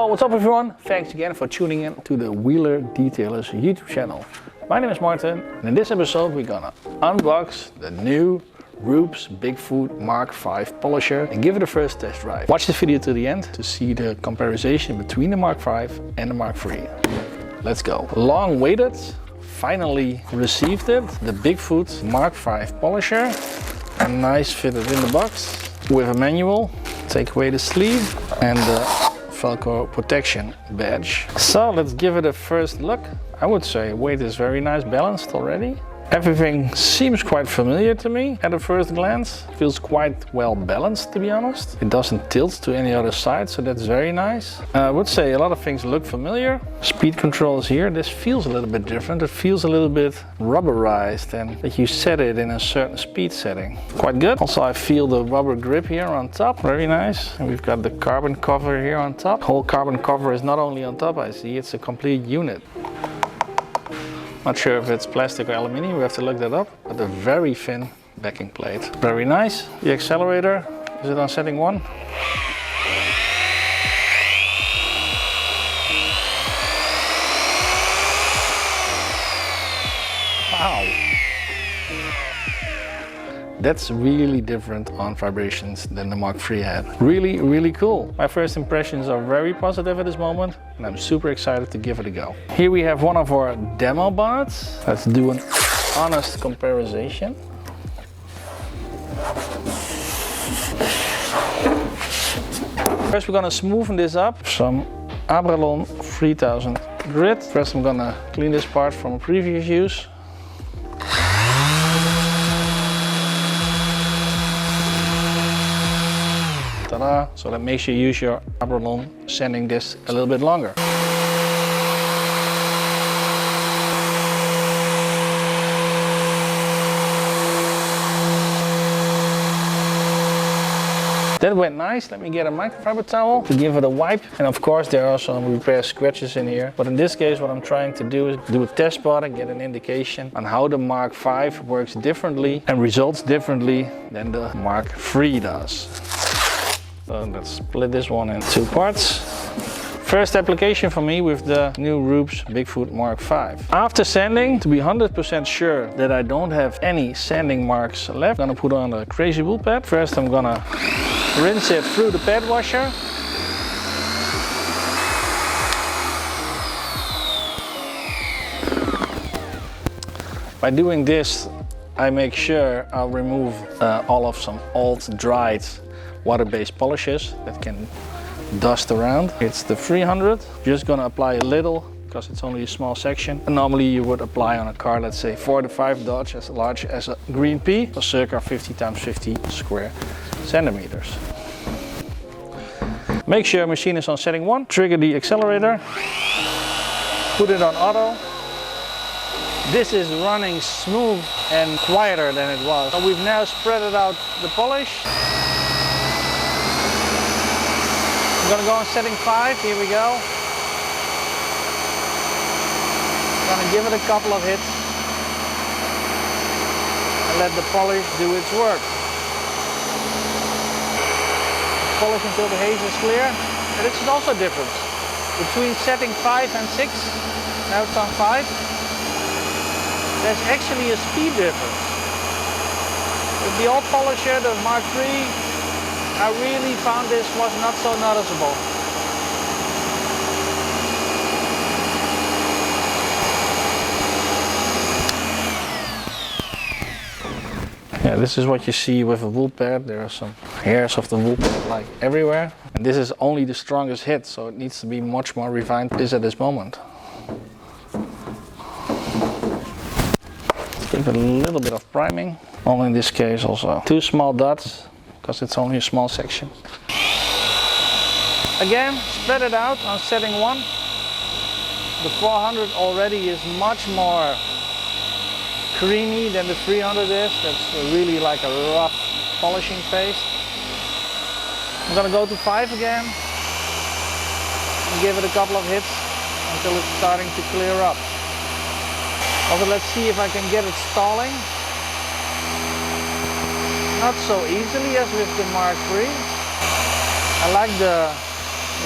Well, what's up everyone? Thanks again for tuning in to the Wheeler Detailers YouTube channel. My name is Martin and in this episode we're gonna unbox the new Rupes Bigfoot MK5 polisher and give it a first test drive. Watch the video to the end to see the comparison between the MK5 and the MK3. Let's go. Long waited, finally received it. The Bigfoot MK5 polisher. A nice fitted in the box with a manual. Take away the sleeve and the Velcro protection badge. So let's give it a first look. I would say weight is very nice balanced already. Everything seems quite familiar to me at a first glance. Feels quite well balanced, to be honest. It doesn't tilt to any other side, so that's very nice. I would say a lot of things look familiar. Speed control is here. This feels a little bit different. It feels a little bit rubberized and that you set it in a certain speed setting. Quite good. Also, I feel the rubber grip here on top. Very nice. And we've got the carbon cover here on top. The whole carbon cover is not only on top, I see, it's a complete unit. Not sure if it's plastic or aluminum, we have to look that up, but a very thin backing plate. Very nice. The accelerator, is it on setting 1? Wow. That's really different on vibrations than the MK3 had. Really, really cool. My first impressions are very positive at this moment and I'm super excited to give it a go. Here we have one of our demo bonnets. Let's do an honest comparison. First we're gonna smoothen this up. Some Abralon 3000 grit. First I'm gonna clean this part from a previous use. Ta-da! So that makes you use your Abralon sanding this a little bit longer. That went nice. Let me get a microfiber towel to give it a wipe. And of course there are some repair scratches in here. But in this case what I'm trying to do is do a test spot and get an indication on how the MK5 works differently and results differently than the MK3 does. So let's split this one in two parts. First application for me with the new Rupes Bigfoot MK5. After sanding, to be 100% sure that I don't have any sanding marks left, I'm gonna put on a crazy wool pad. First I'm gonna rinse it through the pad washer. By doing this, I make sure I'll remove all of some old dried water-based polishes that can dust around. It's the 300. Just gonna apply a little because it's only a small section. And normally you would apply on a car, let's say 4 to 5 Dodge as large as a green pea, so circa 50 times 50 square centimeters. Make sure machine is on setting 1. Trigger the accelerator. Put it on auto. This is running smooth and quieter than it was. So we've now spread it out the polish. I'm gonna go on setting 5, here we go. I'm gonna give it a couple of hits and let the polish do its work. Polish until the haze is clear. And this is also different. Between setting 5 and 6, now it's on 5, there's actually a speed difference. With the old polisher, the MK3, I really found this was not so noticeable. Yeah, this is what you see with a wool pad. There are some hairs of the wool pad like everywhere. And this is only the strongest hit, so it needs to be much more refined at this moment. Let's give it a little bit of priming. Only in this case also 2 small dots, because it's only a small section. Again, spread it out on setting 1. The 400 already is much more creamy than the 300 is. That's really like a rough polishing paste. I'm gonna go to 5 again and give it a couple of hits until it's starting to clear up. Also, let's see if I can get it stalling. Not so easily as with the MK3. I like the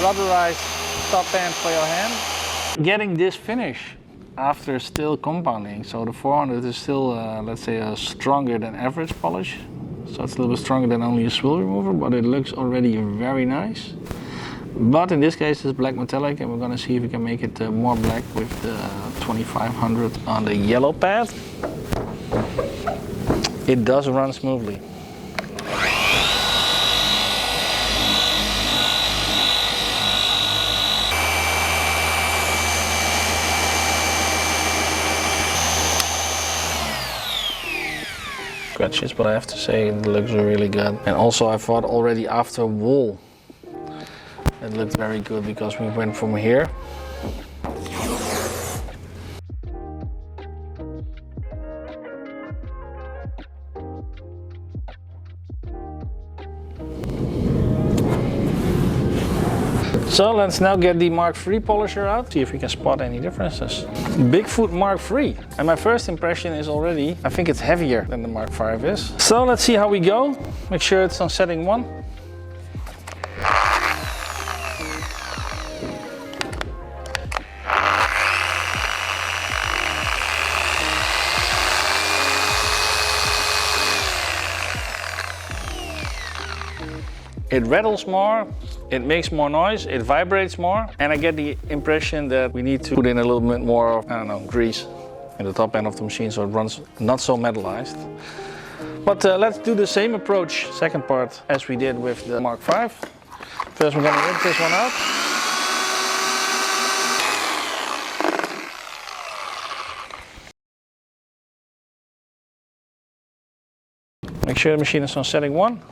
rubberized top end for your hand. Getting this finish after still compounding, so the 400 is still, let's say, a stronger than average polish. So it's a little bit stronger than only a swill remover, but it looks already very nice. But in this case it's black metallic, and we're gonna see if we can make it more black with the 2500 on the yellow pad. It does run smoothly. Scratches, but I have to say it looks really good. And also I thought already after wool it looked very good, because we went from here So let's now get the Mark III polisher out, see if we can spot any differences. Bigfoot Mark III, and my first impression is already, I think it's heavier than the Mark V is. So let's see how we go. Make sure it's on setting 1. It rattles more, it makes more noise, it vibrates more, and I get the impression that we need to put in a little bit more of, I don't know, grease in the top end of the machine so it runs not so metallized. But let's do the same approach, second part, as we did with the Mark V. First we're gonna rinse this one out. Make sure the machine is on setting 1.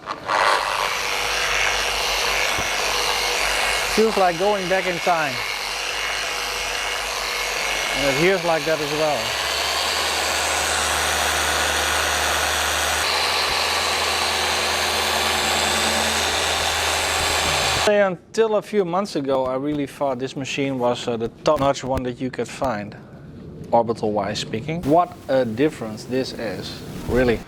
Feels like going back in time. And it hears like that as well. Until a few months ago, I really thought this machine was the top-notch one that you could find, orbital-wise speaking. What a difference this is, really.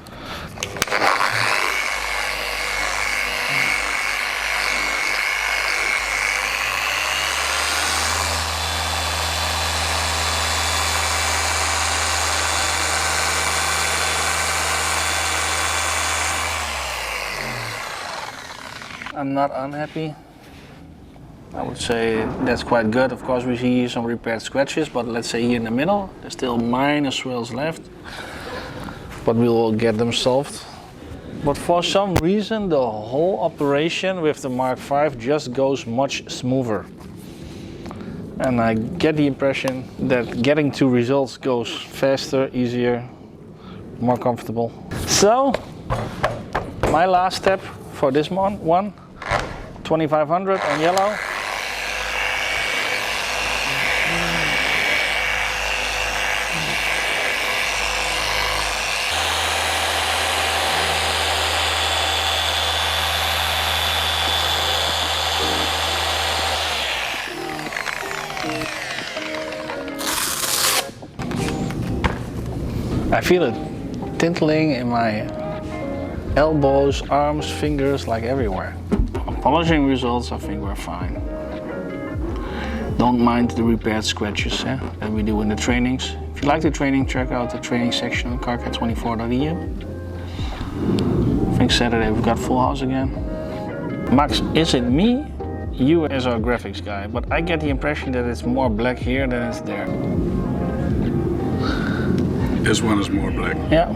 I'm not unhappy. I would say that's quite good. Of course we see some repaired scratches, but let's say here in the middle there's still minor swirls left, but we will get them solved. But for some reason the whole operation with the Mark V just goes much smoother. And I get the impression that getting to results goes faster, easier, more comfortable. So my last step for this one, 2500 on yellow. I feel it tinkling in my elbows, arms, fingers, like everywhere. Polishing results, I think we're fine. Don't mind the repaired scratches that we do in the trainings. If you like the training, check out the training section on carcat24.eu. I think Saturday we've got full house again. Max, is it me? You as our graphics guy, but I get the impression that it's more black here than it's there. This one is more black. Yeah.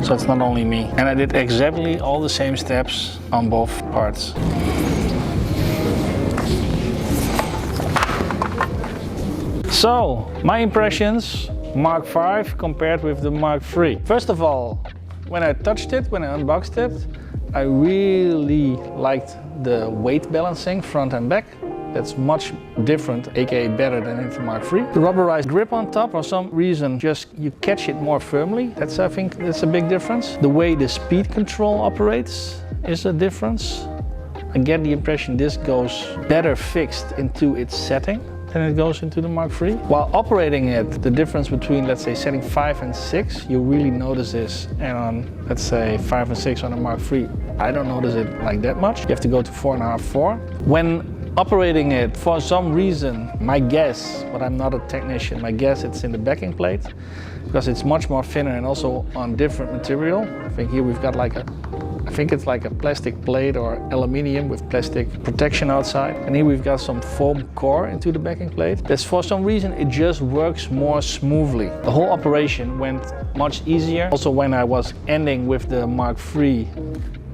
So it's not only me. And I did exactly all the same steps on both parts. So, my impressions, Mark V compared with the Mark III. First of all, when I touched it, when I unboxed it, I really liked the weight balancing front and back. That's much different, aka better than in the Mark III. The rubberized grip on top, for some reason, just you catch it more firmly. I think that's a big difference. The way the speed control operates is a difference. I get the impression this goes better fixed into its setting than it goes into the Mark III. While operating it, the difference between, let's say, setting 5 and 6, you really notice this. And on, let's say, 5 and 6 on the Mark III, I don't notice it like that much. You have to go to 4.5, 4. When Operating it, for some reason, my guess, but I'm not a technician, my guess it's in the backing plate because it's much more thinner and also on different material. I think here we've got like I think it's like a plastic plate or aluminium with plastic protection outside. And here we've got some foam core into the backing plate. That's for some reason it just works more smoothly. The whole operation went much easier. Also when I was ending with the Mark III,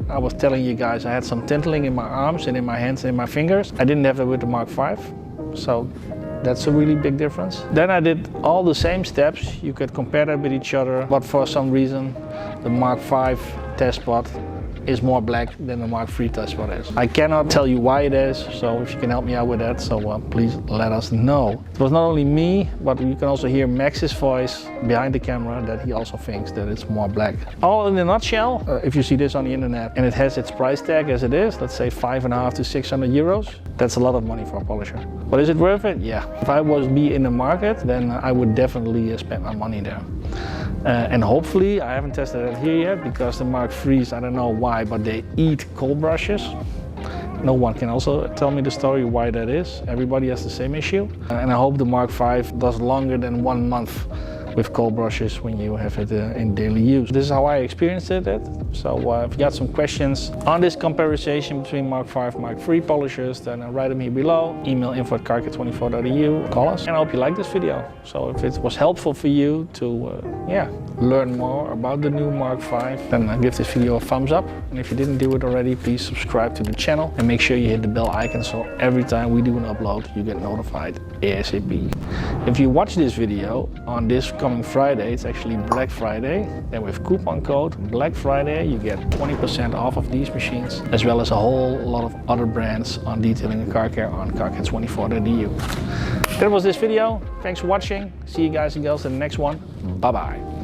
I was telling you guys I had some tintling in my arms and in my hands and in my fingers. I didn't have that with the Mark V, so that's a really big difference. Then I did all the same steps. You could compare that with each other, but for some reason the Mark V test spot is more black than the Mark III test spot is. I cannot tell you why it is, so if you can help me out with that, so please let us know. It was not only me, but you can also hear Max's voice behind the camera that he also thinks that it's more black. All in a nutshell, if you see this on the internet and it has its price tag as it is, let's say 5.5 to 600 euros, that's a lot of money for a polisher. But is it worth it? Yeah. If I was in the market, then I would definitely spend my money there. And hopefully, I haven't tested it here yet because the Mark III's, I don't know why, but they eat cold brushes. No one can also tell me the story why that is. Everybody has the same issue. And I hope the Mark V does longer than 1 month with cold brushes when you have it in daily use. This is how I experienced it. So if you got some questions on this comparison between Mark V, Mark III polishers, then write them here below. Email info@carcat24.eu, call us. And I hope you like this video. So if it was helpful for you to learn more about the new Mark V, then give this video a thumbs up. And if you didn't do it already, please subscribe to the channel and make sure you hit the bell icon so every time we do an upload, you get notified ASAP. If you watch this video on this coming Friday, it's actually Black Friday, then with coupon code Black Friday you get 20% off of these machines, as well as a whole lot of other brands on detailing and car care on carcat24.eu. That was this video. Thanks for watching. See you guys and girls in the next one. Bye bye.